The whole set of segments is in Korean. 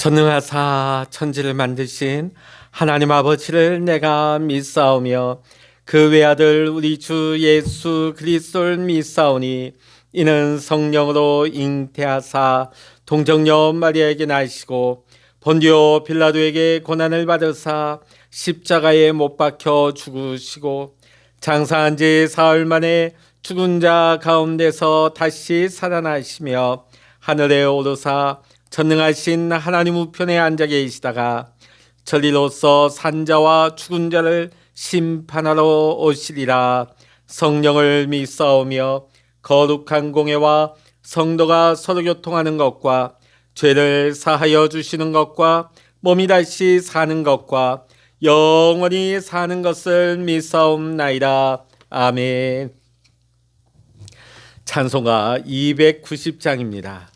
전능하사 천지를 만드신 하나님 아버지를 내가 믿사오며 그 외아들 우리 주 예수 그리스도를 믿사오니 이는 성령으로 잉태하사 동정녀 마리아에게 나시고 본디오 빌라도에게 고난을 받으사 십자가에 못 박혀 죽으시고 장사한 지 사흘 만에 죽은 자 가운데서 다시 살아나시며 하늘에 오르사 전능하신 하나님 우편에 앉아 계시다가 전리로서 산자와 죽은 자를 심판하러 오시리라. 성령을 믿사오며 거룩한 공회와 성도가 서로 교통하는 것과 죄를 사하여 주시는 것과 몸이 다시 사는 것과 영원히 사는 것을 믿사옵나이다. 아멘. 찬송가 290장입니다.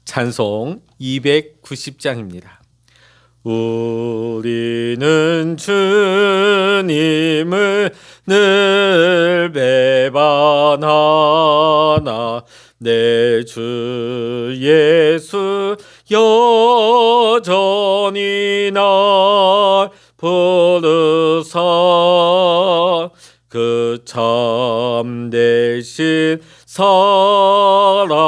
찬송 290장입니다. 우리는 주님을 늘 배반하나 내 주 예수 여전히 날 부르사 그 참되신 사랑을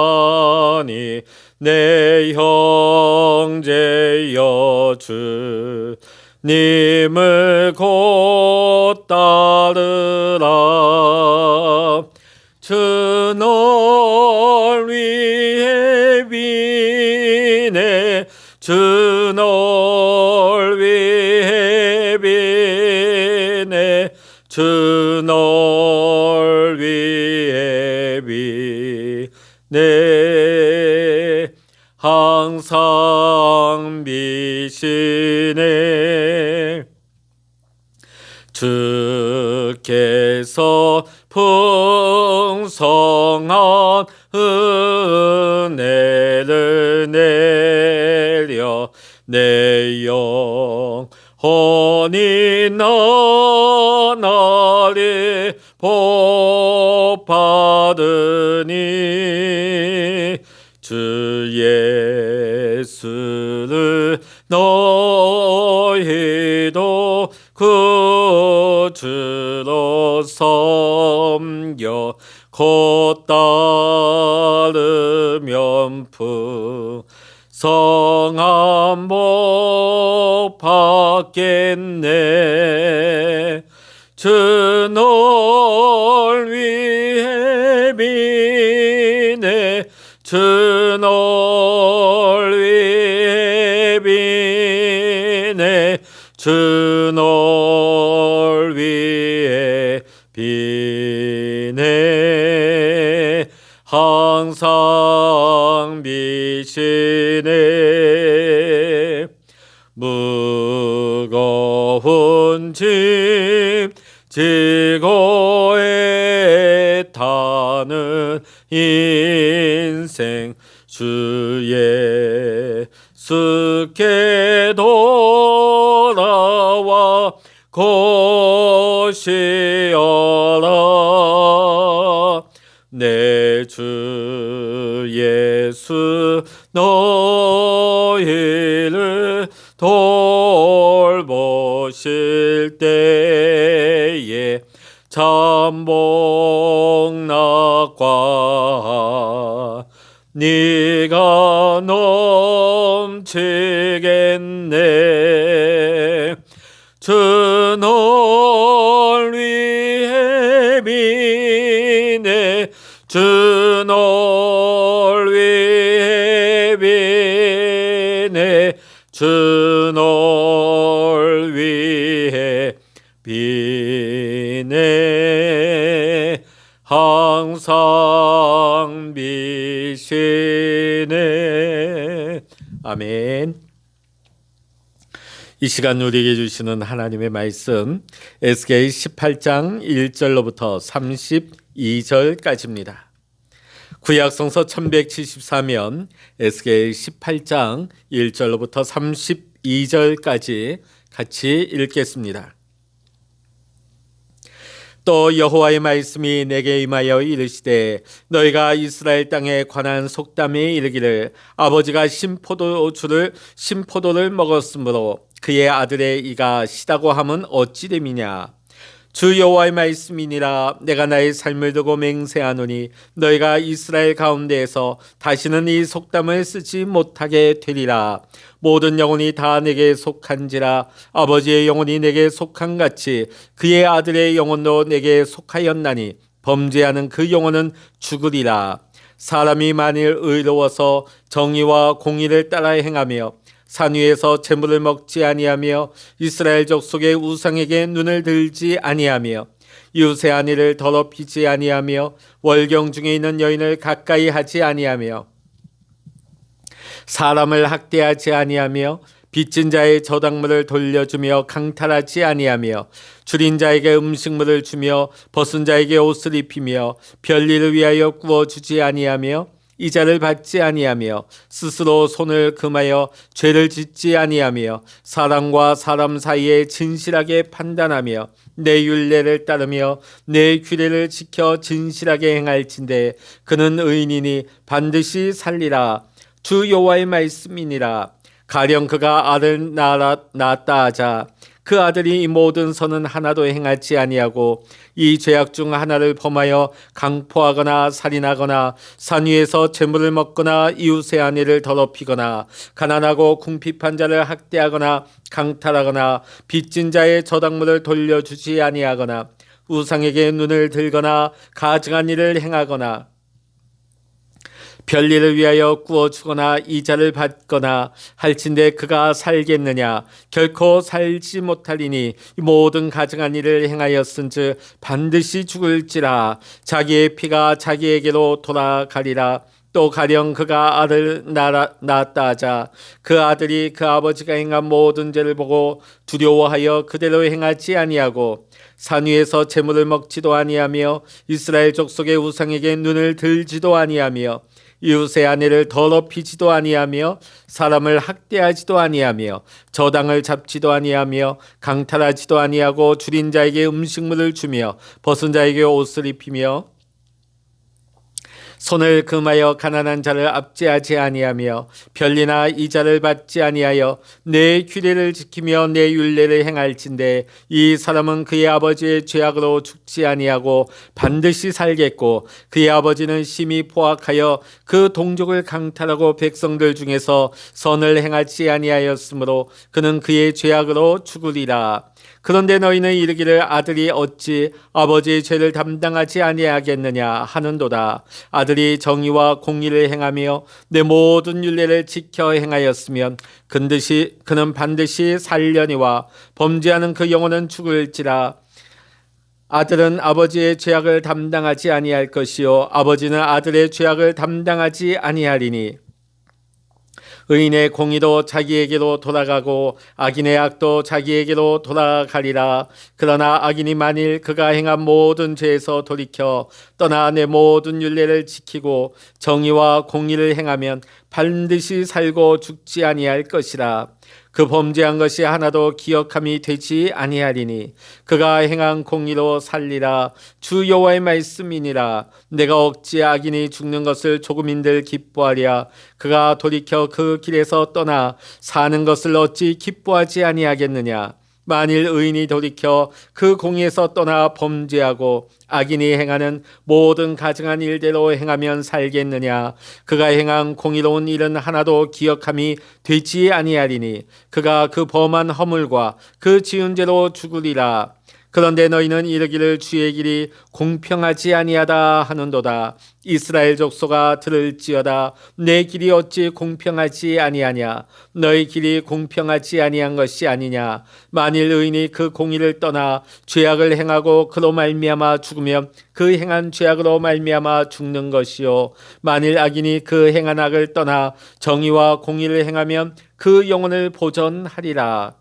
베푸시나니 내 형제여 주님을 곧 따르라. 주 널 위해 비네 주 널 위해 비네 주 널 위해 비네 항상 비시네. 주께서 풍성한 은혜를 내려 내 영혼이 나날이 복 받으니 주 예수를 너희도 구주로 섬겨 곧 따르면 풍성한 복 받겠네. 주 널 위해 비네 주 널 위해 비네 주 널 위해 비네 항상 비시네. 무거운 짐 지고 애타는 인생 주 예수께 돌아와 고시어라. 내 주 예수 너희를 돌보실 때에 참복락과 네가 넘치겠네. 주 널 위해 비네 주 널 위해 비네 주 널 위해 비네 항상 비시네. 아멘. 이 시간 우리에게 주시는 하나님의 말씀 에스겔 18장 1절로부터 32절까지입니다. 구약성서 1174면 에스겔 18장 1절로부터 32절까지 같이 읽겠습니다. 또 여호와의 말씀이 내게 임하여 이르시되 너희가 이스라엘 땅에 관한 속담에 이르기를 아버지가 신포도를 먹었으므로 그의 아들의 이가 시다고 함은 어찌 됨이냐. 주 여호와의 말씀이니라. 내가 나의 삶을 두고 맹세하노니 너희가 이스라엘 가운데에서 다시는 이 속담을 쓰지 못하게 되리라. 모든 영혼이 다 내게 속한지라. 아버지의 영혼이 내게 속한 같이 그의 아들의 영혼도 내게 속하였나니 범죄하는 그 영혼은 죽으리라. 사람이 만일 의로워서 정의와 공의를 따라 행하며 산 위에서 재물을 먹지 아니하며 이스라엘 족속의 우상에게 눈을 들지 아니하며 이웃의 아내를 더럽히지 아니하며 월경 중에 있는 여인을 가까이 하지 아니하며 사람을 학대하지 아니하며 빚진 자의 저당물을 돌려주며 강탈하지 아니하며 줄인 자에게 음식물을 주며 벗은 자에게 옷을 입히며 별일을 위하여 구워주지 아니하며 이자를 받지 아니하며 스스로 손을 금하여 죄를 짓지 아니하며 사람과 사람 사이에 진실하게 판단하며 내 율례를 따르며 내 규례를 지켜 진실하게 행할진대 그는 의인이니 반드시 살리라. 주 여호와의 말씀이니라. 가령 그가 아들 낳았다 하자 그 아들이 이 모든 선은 하나도 행하지 아니하고 이 죄악 중 하나를 범하여 강포하거나 살인하거나 산 위에서 재물을 먹거나 이웃의 아내를 더럽히거나 가난하고 궁핍한 자를 학대하거나 강탈하거나 빚진 자의 저당물을 돌려주지 아니하거나 우상에게 눈을 들거나 가증한 일을 행하거나 별일을 위하여 구워주거나 이자를 받거나 할진대 그가 살겠느냐. 결코 살지 못하리니 모든 가증한 일을 행하였은즉 반드시 죽을지라. 자기의 피가 자기에게로 돌아가리라. 또 가령 그가 아들 낳았다 하자 그 아들이 그 아버지가 행한 모든 죄를 보고 두려워하여 그대로 행하지 아니하고 산 위에서 재물을 먹지도 아니하며 이스라엘 족속의 우상에게 눈을 들지도 아니하며 이웃의 아내를 더럽히지도 아니하며 사람을 학대하지도 아니하며 저당을 잡지도 아니하며 강탈하지도 아니하고 줄인 자에게 음식물을 주며 벗은 자에게 옷을 입히며 손을 금하여 가난한 자를 압제하지 아니하며 별리나 이자를 받지 아니하여 내 규례를 지키며 내 율례를 행할진대 이 사람은 그의 아버지의 죄악으로 죽지 아니하고 반드시 살겠고 그의 아버지는 심히 포악하여 그 동족을 강탈하고 백성들 중에서 선을 행하지 아니하였으므로 그는 그의 죄악으로 죽으리라. 그런데 너희는 이르기를 아들이 어찌 아버지의 죄를 담당하지 아니하겠느냐 하는도다. 아들이 정의와 공의를 행하며 내 모든 율례를 지켜 행하였으면 그는 반드시 살려니와 범죄하는 그 영혼은 죽을지라. 아들은 아버지의 죄악을 담당하지 아니할 것이요 아버지는 아들의 죄악을 담당하지 아니하리니 의인의 공의도 자기에게로 돌아가고 악인의 악도 자기에게로 돌아가리라. 그러나 악인이 만일 그가 행한 모든 죄에서 돌이켜 떠나 내 모든 율례를 지키고 정의와 공의를 행하면 반드시 살고 죽지 아니할 것이라. 그 범죄한 것이 하나도 기억함이 되지 아니하리니 그가 행한 공의로 살리라. 주 여호와의 말씀이니라. 내가 억지 악인이 죽는 것을 조금인들 기뻐하랴. 그가 돌이켜 그 길에서 떠나 사는 것을 어찌 기뻐하지 아니하겠느냐. 만일 의인이 돌이켜 그 공의에서 떠나 범죄하고 악인이 행하는 모든 가증한 일대로 행하면 살겠느냐. 그가 행한 공의로운 일은 하나도 기억함이 되지 아니하리니 그가 그 범한 허물과 그 지은 죄로 죽으리라. 그런데 너희는 이르기를 주의 길이 공평하지 아니하다 하는도다. 이스라엘 족속아 들을지어다. 내 길이 어찌 공평하지 아니하냐. 너희 길이 공평하지 아니한 것이 아니냐. 만일 의인이 그 공의를 떠나 죄악을 행하고 그로 말미암아 죽으면 그 행한 죄악으로 말미암아 죽는 것이요 만일 악인이 그 행한 악을 떠나 정의와 공의를 행하면 그 영혼을 보전하리라.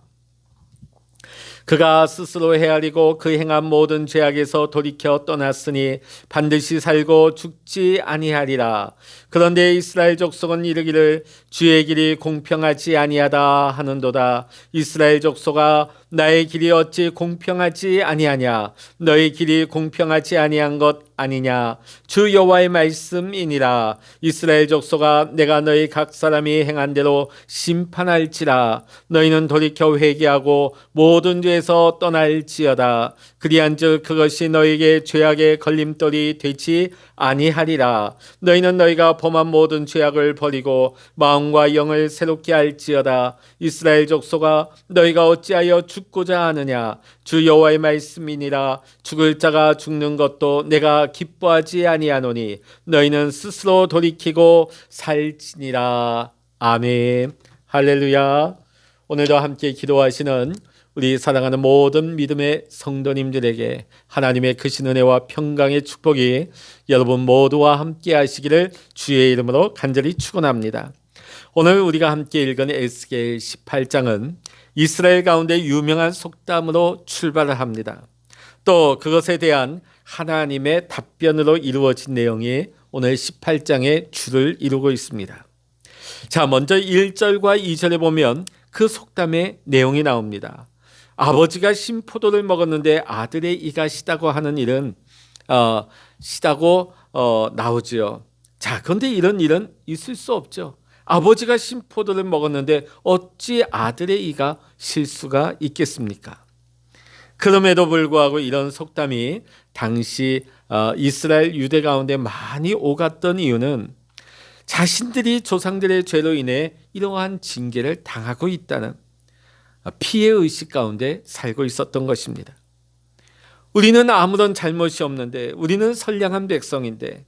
그가 스스로 헤아리고 그 행한 모든 죄악에서 돌이켜 떠났으니 반드시 살고 죽지 아니하리라. 그런데 이스라엘 족속은 이르기를 주의 길이 공평하지 아니하다 하는도다. 이스라엘 족속아, 나의 길이 어찌 공평하지 아니하냐? 너의 길이 공평하지 아니한 것 아니냐? 주 여호와의 말씀이니라. 이스라엘 족속아, 내가 너희 각 사람이 행한 대로 심판할지라. 너희는 돌이켜 회개하고 모든 죄에서 떠날지어다. 그리한즉 그것이 너희에게 죄악의 걸림돌이 되지 아니하리라. 너희는 너희가 범한 모든 죄악을 버리고 마음과 영을 새롭게 할지어다. 이스라엘 족속아, 너희가 어찌하여 죽고자 하느냐? 주 여호와의 말씀이니라. 죽을 자가 죽는 것도 내가 기뻐하지 아니하노니 너희는 스스로 돌이키고 살지니라. 아멘. 할렐루야. 오늘도 함께 기도하시는 우리 사랑하는 모든 믿음의 성도님들에게 하나님의 크신 은혜와 평강의 축복이 여러분 모두와 함께 하시기를 주의 이름으로 간절히 축원합니다. 오늘 우리가 함께 읽은 에스겔 18장은 이스라엘 가운데 유명한 속담으로 출발을 합니다. 또 그것에 대한 하나님의 답변으로 이루어진 내용이 오늘 18장의 줄을 이루고 있습니다. 자, 먼저 1절과 2절에 보면 그 속담의 내용이 나옵니다. 아버지가 신포도를 먹었는데 아들의 이가 시다고 하는 일은 시다고 나오죠. 자, 그런데 이런 일은 있을 수 없죠. 아버지가 신포도를 먹었는데 어찌 아들의 이가 실 수가 있겠습니까? 그럼에도 불구하고 이런 속담이 당시 이스라엘 유대 가운데 많이 오갔던 이유는 자신들이 조상들의 죄로 인해 이러한 징계를 당하고 있다는 피해의식 가운데 살고 있었던 것입니다. 우리는 아무런 잘못이 없는데, 우리는 선량한 백성인데,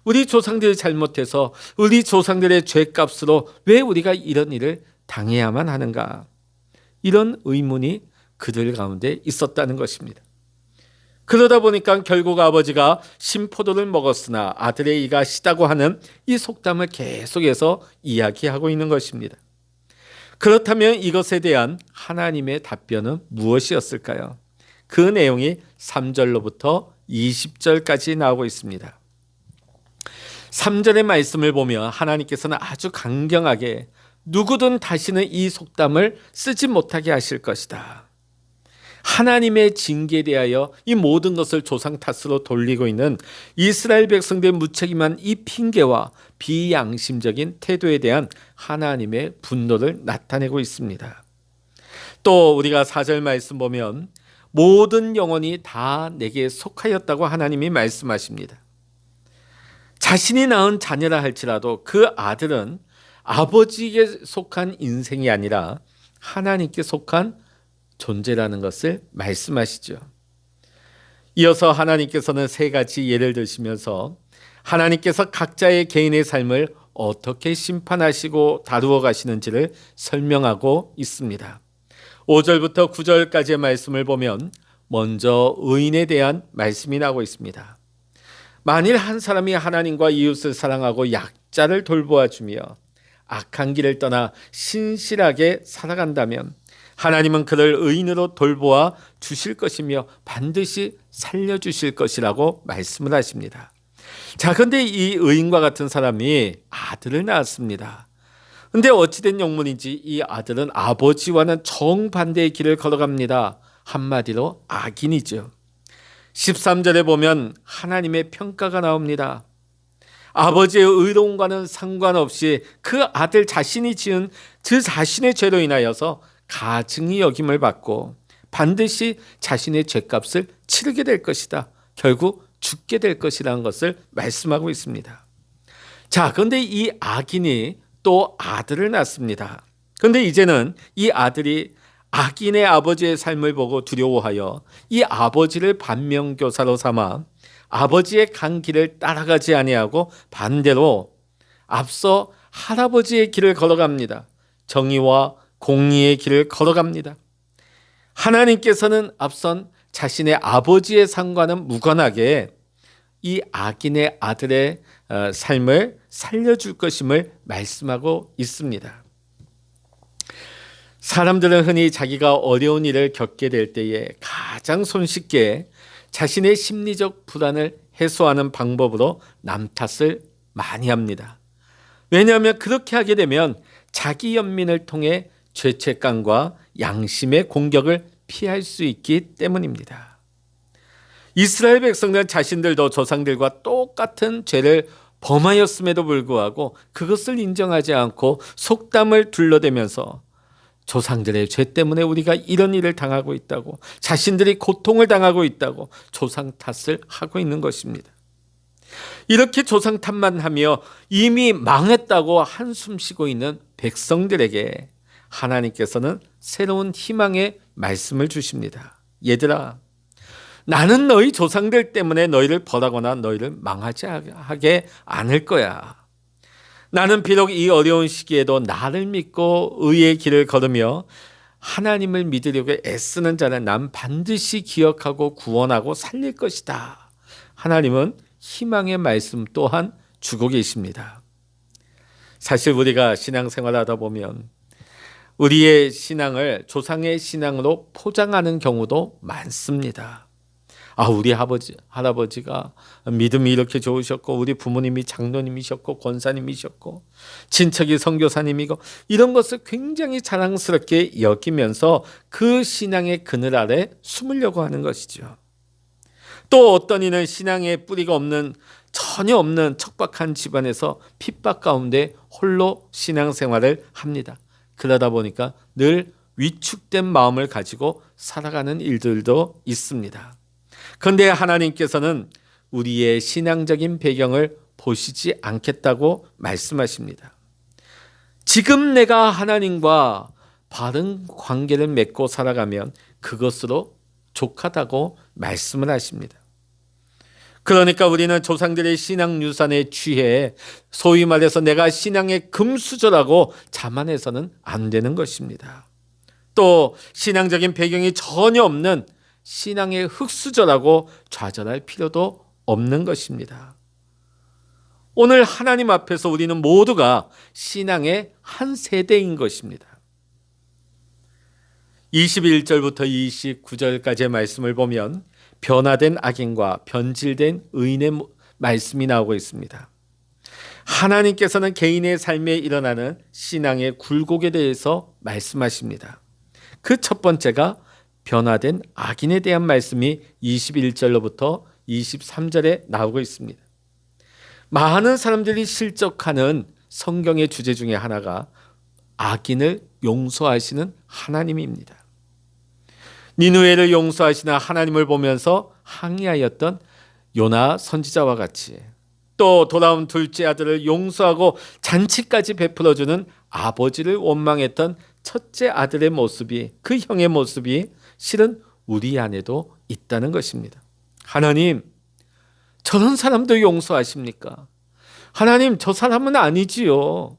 우리 조상들이 잘못해서 우리 조상들의 죄값으로 왜 우리가 이런 일을 당해야만 하는가? 이런 의문이 그들 가운데 있었다는 것입니다. 그러다 보니까 결국 아버지가 신포도를 먹었으나 아들의 이가 시다고 하는 이 속담을 계속해서 이야기하고 있는 것입니다. 그렇다면 이것에 대한 하나님의 답변은 무엇이었을까요? 그 내용이 3절로부터 20절까지 나오고 있습니다. 3절의 말씀을 보면 하나님께서는 아주 강경하게 누구든 다시는 이 속담을 쓰지 못하게 하실 것이다. 하나님의 징계에 대하여 이 모든 것을 조상 탓으로 돌리고 있는 이스라엘 백성들의 무책임한 이 핑계와 비양심적인 태도에 대한 하나님의 분노를 나타내고 있습니다. 또 우리가 4절 말씀 보면 모든 영혼이 다 내게 속하였다고 하나님이 말씀하십니다. 자신이 낳은 자녀라 할지라도 그 아들은 아버지에게 속한 인생이 아니라 하나님께 속한 존재라는 것을 말씀하시죠. 이어서 하나님께서는 세 가지 예를 드시면서 하나님께서 각자의 개인의 삶을 어떻게 심판하시고 다루어 가시는지를 설명하고 있습니다. 5절부터 9절까지의 말씀을 보면 먼저 의인에 대한 말씀이 나오고 있습니다. 만일 한 사람이 하나님과 이웃을 사랑하고 약자를 돌보아 주며 악한 길을 떠나 신실하게 살아간다면 하나님은 그를 의인으로 돌보아 주실 것이며 반드시 살려주실 것이라고 말씀을 하십니다. 자, 그런데 이 의인과 같은 사람이 아들을 낳았습니다. 그런데 어찌된 영문인지 이 아들은 아버지와는 정반대의 길을 걸어갑니다. 한마디로 악인이죠. 13절에 보면 하나님의 평가가 나옵니다. 아버지의 의로움과는 상관없이 그 아들 자신이 지은 그 자신의 죄로 인하여서 가증히 여김을 받고 반드시 자신의 죄값을 치르게 될 것이다. 결국 죽게 될 것이라는 것을 말씀하고 있습니다. 자, 그런데 이 악인이 또 아들을 낳습니다. 그런데 이제는 이 아들이 악인의 아버지의 삶을 보고 두려워하여 이 아버지를 반면교사로 삼아 아버지의 간 길을 따라가지 아니하고 반대로 앞서 할아버지의 길을 걸어갑니다. 정의와 공의의 길을 걸어갑니다. 하나님께서는 앞선 자신의 아버지의 삶과는 무관하게 이 악인의 아들의 삶을 살려줄 것임을 말씀하고 있습니다. 사람들은 흔히 자기가 어려운 일을 겪게 될 때에 가장 손쉽게 자신의 심리적 불안을 해소하는 방법으로 남 탓을 많이 합니다. 왜냐하면 그렇게 하게 되면 자기 연민을 통해 죄책감과 양심의 공격을 피할 수 있기 때문입니다. 이스라엘 백성들은 자신들도 조상들과 똑같은 죄를 범하였음에도 불구하고 그것을 인정하지 않고 속담을 둘러대면서 조상들의 죄 때문에 우리가 이런 일을 당하고 있다고, 자신들이 고통을 당하고 있다고 조상 탓을 하고 있는 것입니다. 이렇게 조상 탓만 하며 이미 망했다고 한숨 쉬고 있는 백성들에게 하나님께서는 새로운 희망의 말씀을 주십니다. 얘들아, 나는 너희 조상들 때문에 너희를 벌하거나 너희를 망하지 하게 않을 거야. 나는 비록 이 어려운 시기에도 나를 믿고 의의 길을 걸으며 하나님을 믿으려고 애쓰는 자는 난 반드시 기억하고 구원하고 살릴 것이다. 하나님은 희망의 말씀 또한 주고 계십니다. 사실 우리가 신앙생활하다 보면 우리의 신앙을 조상의 신앙으로 포장하는 경우도 많습니다. 우리 아버지, 할아버지가 믿음이 이렇게 좋으셨고 우리 부모님이 장로님이셨고 권사님이셨고 친척이 선교사님이고 이런 것을 굉장히 자랑스럽게 여기면서 그 신앙의 그늘 아래 숨으려고 하는 것이죠. 또 어떤 이는 신앙의 뿌리가 전혀 없는 척박한 집안에서 핍박 가운데 홀로 신앙생활을 합니다. 그러다 보니까 늘 위축된 마음을 가지고 살아가는 일들도 있습니다. 그런데 하나님께서는 우리의 신앙적인 배경을 보시지 않겠다고 말씀하십니다. 지금 내가 하나님과 바른 관계를 맺고 살아가면 그것으로 족하다고 말씀을 하십니다. 그러니까 우리는 조상들의 신앙 유산에 취해 소위 말해서 내가 신앙의 금수저라고 자만해서는 안 되는 것입니다. 또 신앙적인 배경이 전혀 없는 신앙의 흙수저라고 좌절할 필요도 없는 것입니다. 오늘 하나님 앞에서 우리는 모두가 신앙의 한 세대인 것입니다. 21절부터 29절까지의 말씀을 보면 변화된 악인과 변질된 의인의 말씀이 나오고 있습니다. 하나님께서는 개인의 삶에 일어나는 신앙의 굴곡에 대해서 말씀하십니다. 그 첫 번째가 변화된 악인에 대한 말씀이 21절로부터 23절에 나오고 있습니다. 많은 사람들이 실족하는 성경의 주제 중에 하나가 악인을 용서하시는 하나님입니다. 니느웨를 용서하시는 하나님을 보면서 항의하였던 요나 선지자와 같이, 또 돌아온 둘째 아들을 용서하고 잔치까지 베풀어주는 아버지를 원망했던 첫째 아들의 모습이, 그 형의 모습이 실은 우리 안에도 있다는 것입니다. 하나님, 저런 사람도 용서하십니까? 하나님, 저 사람은 아니지요.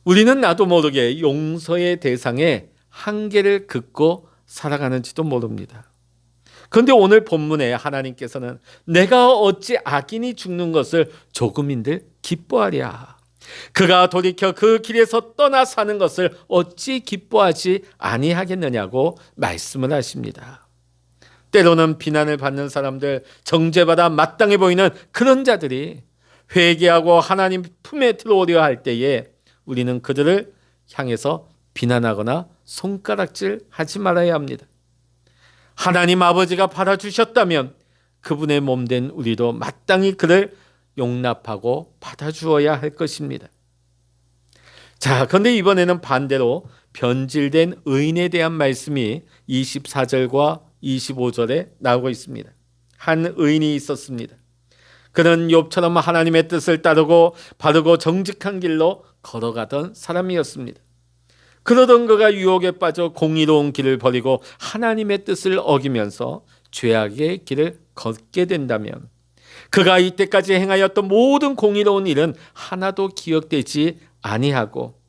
우리는 나도 모르게 용서의 대상에 한계를 긋고 살아가는지도 모릅니다. 그런데 오늘 본문에 하나님께서는 내가 어찌 악인이 죽는 것을 조금인들 기뻐하랴. 그가 돌이켜 그 길에서 떠나 사는 것을 어찌 기뻐하지 아니하겠느냐고 말씀을 하십니다. 때로는 비난을 받는 사람들, 정죄받아 마땅해 보이는 그런 자들이 회개하고 하나님 품에 들어오려 할 때에 우리는 그들을 향해서 비난하거나 손가락질 하지 말아야 합니다. 하나님 아버지가 받아주셨다면 그분의 몸된 우리도 마땅히 그를 용납하고 받아주어야 할 것입니다. 자, 그런데 이번에는 반대로 변질된 의인에 대한 말씀이 24절과 25절에 나오고 있습니다. 한 의인이 있었습니다. 그는 욥처럼 하나님의 뜻을 따르고 바르고 정직한 길로 걸어가던 사람이었습니다. 그러던 그가 유혹에 빠져 공의로운 길을 버리고 하나님의 뜻을 어기면서 죄악의 길을 걷게 된다면 그가 이때까지 행하였던 모든 공의로운 일은 하나도 기억되지 아니하고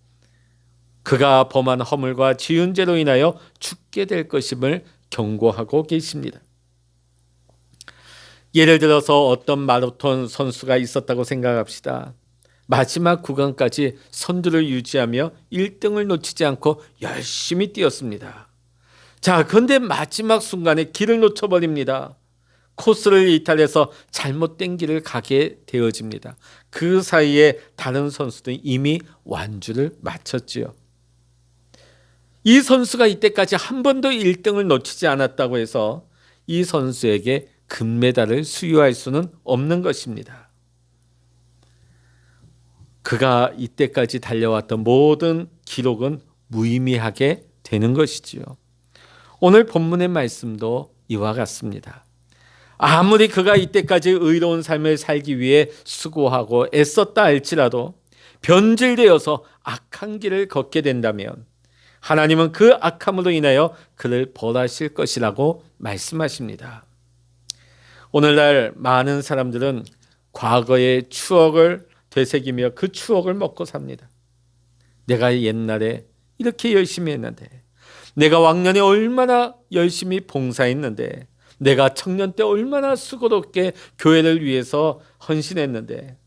그가 범한 허물과 지은 죄로 인하여 죽게 될 것임을 경고하고 계십니다. 예를 들어서 어떤 마라톤 선수가 있었다고 생각합시다. 마지막 구간까지 선두를 유지하며 1등을 놓치지 않고 열심히 뛰었습니다. 자, 그런데 마지막 순간에 길을 놓쳐버립니다. 코스를 이탈해서 잘못된 길을 가게 되어집니다. 그 사이에 다른 선수들이 이미 완주를 마쳤지요. 이 선수가 이때까지 한 번도 1등을 놓치지 않았다고 해서 이 선수에게 금메달을 수여할 수는 없는 것입니다. 그가 이때까지 달려왔던 모든 기록은 무의미하게 되는 것이지요. 오늘 본문의 말씀도 이와 같습니다. 아무리 그가 이때까지 의로운 삶을 살기 위해 수고하고 애썼다 할지라도 변질되어서 악한 길을 걷게 된다면 하나님은 그 악함으로 인하여 그를 벌하실 것이라고 말씀하십니다. 오늘날 많은 사람들은 과거의 추억을 되새기며 그 추억을 먹고 삽니다. 내가 옛날에 이렇게 열심히 했는데, 내가 왕년에 얼마나 열심히 봉사했는데, 내가 청년 때 얼마나 수고롭게 교회를 위해서 헌신했는데,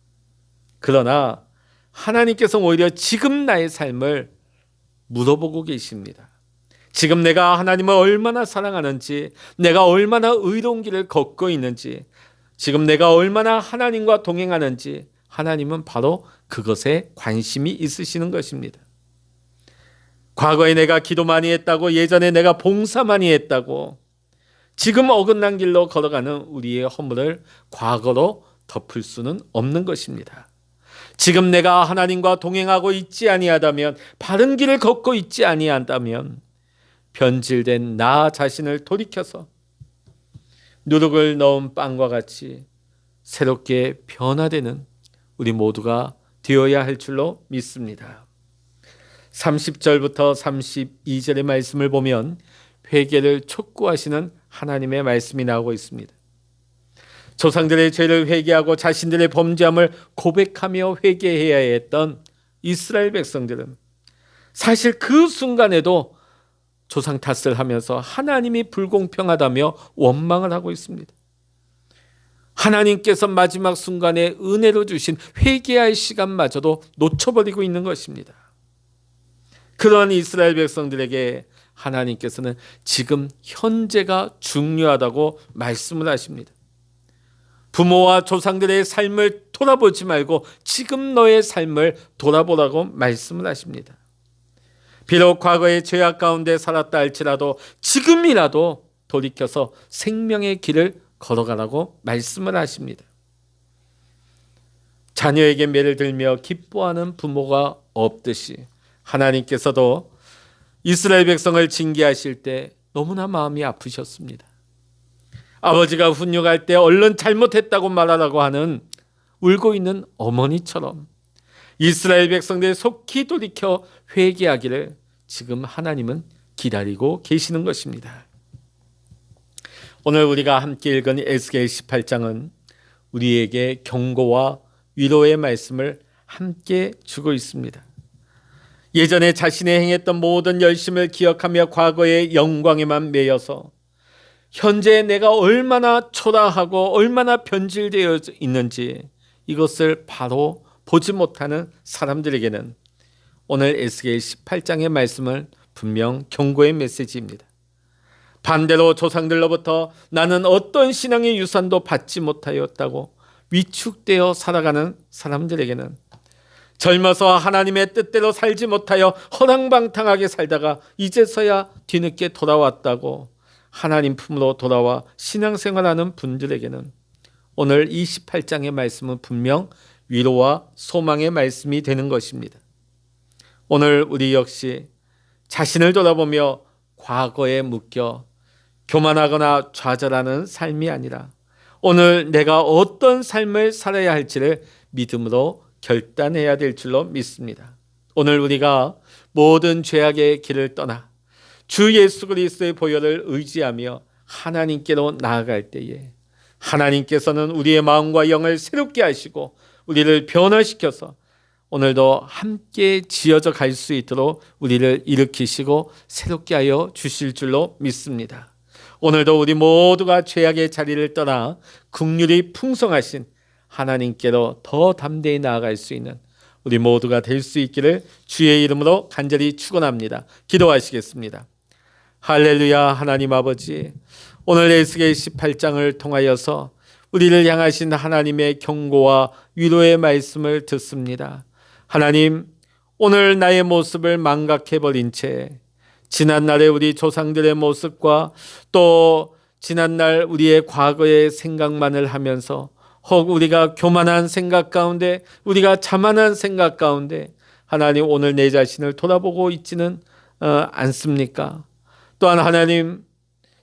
그러나 하나님께서 오히려 지금 나의 삶을 물어보고 계십니다. 지금 내가 하나님을 얼마나 사랑하는지, 내가 얼마나 의로운 길을 걷고 있는지, 지금 내가 얼마나 하나님과 동행하는지 하나님은 바로 그것에 관심이 있으시는 것입니다. 과거에 내가 기도 많이 했다고, 예전에 내가 봉사 많이 했다고, 지금 어긋난 길로 걸어가는 우리의 허물을 과거로 덮을 수는 없는 것입니다. 지금 내가 하나님과 동행하고 있지 아니하다면, 바른 길을 걷고 있지 아니한다면 변질된 나 자신을 돌이켜서 누룩을 넣은 빵과 같이 새롭게 변화되는 우리 모두가 되어야 할 줄로 믿습니다. 30절부터 32절의 말씀을 보면 회개를 촉구하시는 하나님의 말씀이 나오고 있습니다. 조상들의 죄를 회개하고 자신들의 범죄함을 고백하며 회개해야 했던 이스라엘 백성들은 사실 그 순간에도 조상 탓을 하면서 하나님이 불공평하다며 원망을 하고 있습니다. 하나님께서 마지막 순간에 은혜로 주신 회개할 시간마저도 놓쳐버리고 있는 것입니다. 그런 이스라엘 백성들에게 하나님께서는 지금 현재가 중요하다고 말씀을 하십니다. 부모와 조상들의 삶을 돌아보지 말고 지금 너의 삶을 돌아보라고 말씀을 하십니다. 비록 과거의 죄악 가운데 살았다 할지라도 지금이라도 돌이켜서 생명의 길을 걸어가라고 말씀을 하십니다. 자녀에게 매를 들며 기뻐하는 부모가 없듯이 하나님께서도 이스라엘 백성을 징계하실 때 너무나 마음이 아프셨습니다. 아버지가 훈육할 때 얼른 잘못했다고 말하라고 하는 울고 있는 어머니처럼 이스라엘 백성들이 속히 돌이켜 회개하기를 지금 하나님은 기다리고 계시는 것입니다. 오늘 우리가 함께 읽은 에스겔 18장은 우리에게 경고와 위로의 말씀을 함께 주고 있습니다. 예전에 자신이 행했던 모든 열심을 기억하며 과거의 영광에만 매여서 현재 내가 얼마나 초라하고 얼마나 변질되어 있는지 이것을 바로 보지 못하는 사람들에게는 오늘 에스겔 18장의 말씀은 분명 경고의 메시지입니다. 반대로 조상들로부터 나는 어떤 신앙의 유산도 받지 못하였다고 위축되어 살아가는 사람들에게는 젊어서 하나님의 뜻대로 살지 못하여 허랑방탕하게 살다가 이제서야 뒤늦게 돌아왔다고 하나님 품으로 돌아와 신앙생활하는 분들에게는 오늘 28장의 말씀은 분명 위로와 소망의 말씀이 되는 것입니다. 오늘 우리 역시 자신을 돌아보며 과거에 묶여 교만하거나 좌절하는 삶이 아니라 오늘 내가 어떤 삶을 살아야 할지를 믿음으로 결단해야 될 줄로 믿습니다. 오늘 우리가 모든 죄악의 길을 떠나 주 예수 그리스도의 보혈을 의지하며 하나님께로 나아갈 때에 하나님께서는 우리의 마음과 영을 새롭게 하시고 우리를 변화시켜서 오늘도 함께 지어져 갈 수 있도록 우리를 일으키시고 새롭게 하여 주실 줄로 믿습니다. 오늘도 우리 모두가 죄악의 자리를 떠나 긍휼이 풍성하신 하나님께로 더 담대히 나아갈 수 있는 우리 모두가 될 수 있기를 주의 이름으로 간절히 축원합니다. 기도하시겠습니다. 할렐루야. 하나님 아버지, 오늘 에스겔 18장을 통하여서 우리를 향하신 하나님의 경고와 위로의 말씀을 듣습니다. 하나님, 오늘 나의 모습을 망각해버린 채 지난날의 우리 조상들의 모습과 또 지난날 우리의 과거의 생각만을 하면서 혹 우리가 교만한 생각 가운데, 우리가 자만한 생각 가운데 하나님 오늘 내 자신을 돌아보고 있지는 않습니까? 또한 하나님,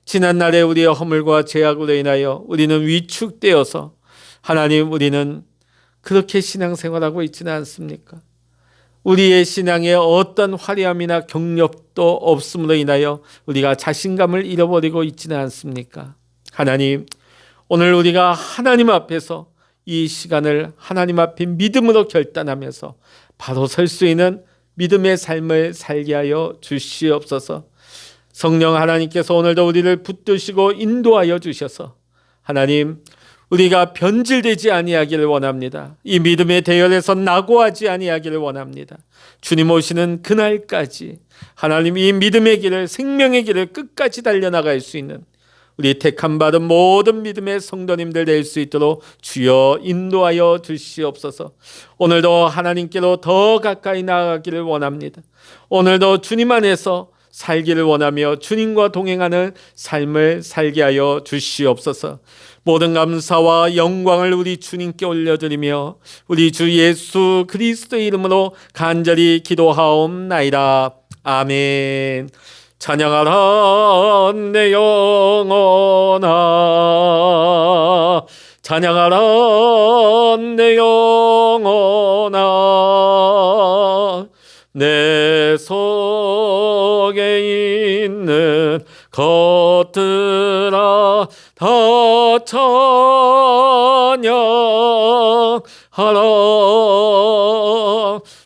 지난날의 우리의 허물과 죄악으로 인하여 우리는 위축되어서 하나님, 우리는 그렇게 신앙생활하고 있지는 않습니까? 우리의 신앙에 어떤 화려함이나 경력도 없음으로 인하여 우리가 자신감을 잃어버리고 있지는 않습니까? 하나님, 오늘 우리가 하나님 앞에서 이 시간을 하나님 앞에 믿음으로 결단하면서 바로 설 수 있는 믿음의 삶을 살게 하여 주시옵소서. 성령 하나님께서 오늘도 우리를 붙드시고 인도하여 주셔서 하나님, 우리가 변질되지 아니하기를 원합니다. 이 믿음의 대열에서 낙오하지 아니하기를 원합니다. 주님 오시는 그날까지 하나님, 이 믿음의 길을, 생명의 길을 끝까지 달려나갈 수 있는 우리 택함 받은 모든 믿음의 성도님들 될 수 있도록 주여 인도하여 주시옵소서. 오늘도 하나님께로 더 가까이 나아가기를 원합니다. 오늘도 주님 안에서 살기를 원하며 주님과 동행하는 삶을 살게 하여 주시옵소서. 모든 감사와 영광을 우리 주님께 올려드리며 우리 주 예수 그리스도의 이름으로 간절히 기도하옵나이다. 아멘. 찬양하라 내 영혼아, 찬양하라 내 영혼아, 내 속에 있는 것들아 다 찬양하라.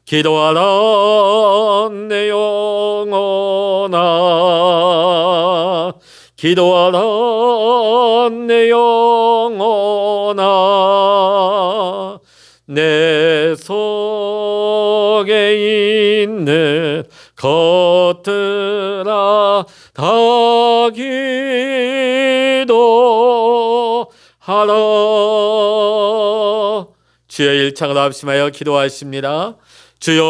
기도하라 내 영혼아, 기도하라 내 영혼아, 내 속에 있는 것들아 다 기도하라. 주여, 일창을 합심하여 기도하십니다. 주여,